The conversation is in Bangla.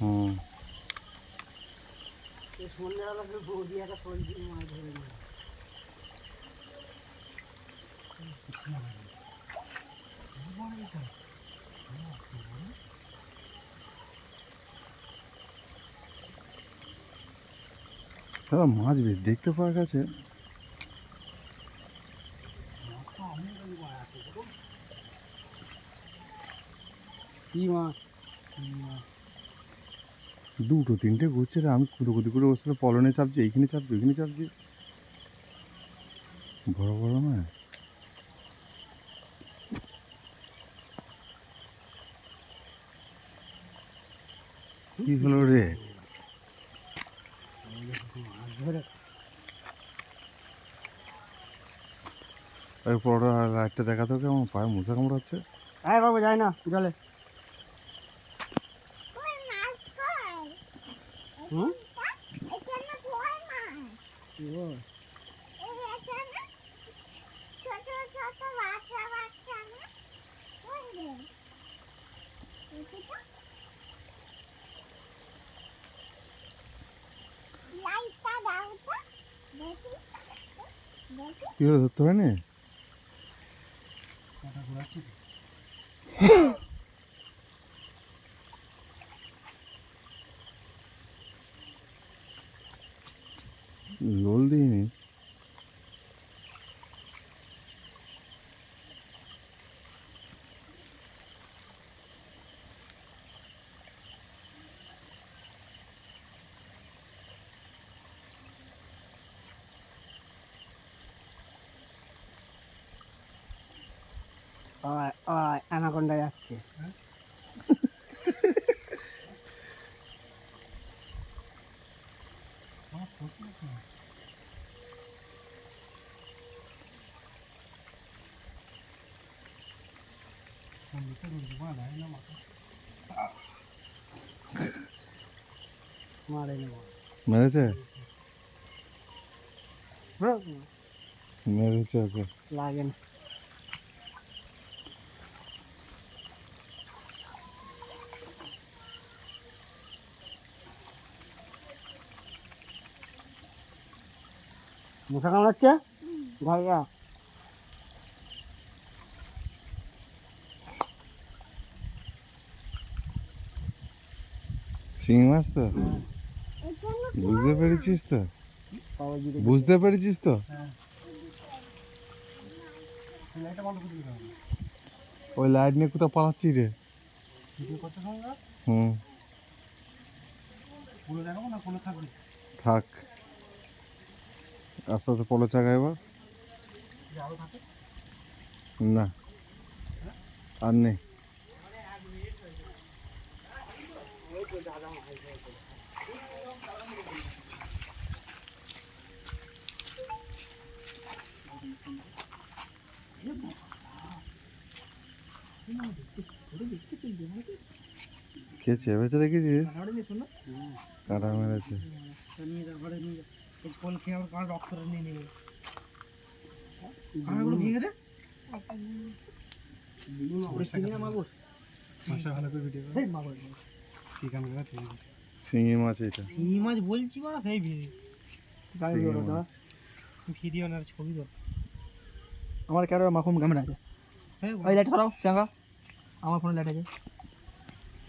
হুম সন্ধ্যাবেলা শুধু বৌদি একটা সবজি মাছ ধরে নিয়ে সারা মাছ দেখতে পাওয়া গেছে। কি মাছ? দুটো তিনটে ঘুরছে রে, আমি কুদুকুদি করে ওর সাথে পলনে চাপছি, এইখানে চাপছি ওইখানে চাপছি, বড় বড় না। কি হলো রে? ওই বড় লাইটটা দেখাতো কি আমার পায়ে মশা কামড়াচ্ছে। আয় বাবু যাই না জলে। হুম কি হলো, ধরতে পারেনি? লোল দিইনিস? অ্যানাকোন্ডা যাচ্ছে। মেরেছে? মেরেছে ওকে। লাগে না। মশা কামড়াচ্ছে ঘরে যা। শিঙি মাছ তো, বুঝতে পেরেছিস তো? বুঝতে পেরেছিস তো? ওই লাইট নিয়ে কোথাও পালাচ্ছি রে। হুম থাক, আস্তে আস্তে পলো চাকা এবার। না আর নেই। কে চেপেছে দেখেছিস? কাঁটা মেরেছে। শিঙি মাছ এটা। শিঙি মাছ বলছি বা সেই ভিড়ে শিঙি মাছ। ভিডিও না ছবি তো আমার ক্যামেরা মাখন ক্যামেরা আছে। ওই লাইট সরাও চাঙ্গা, আমার ফোনে লাইট আছে।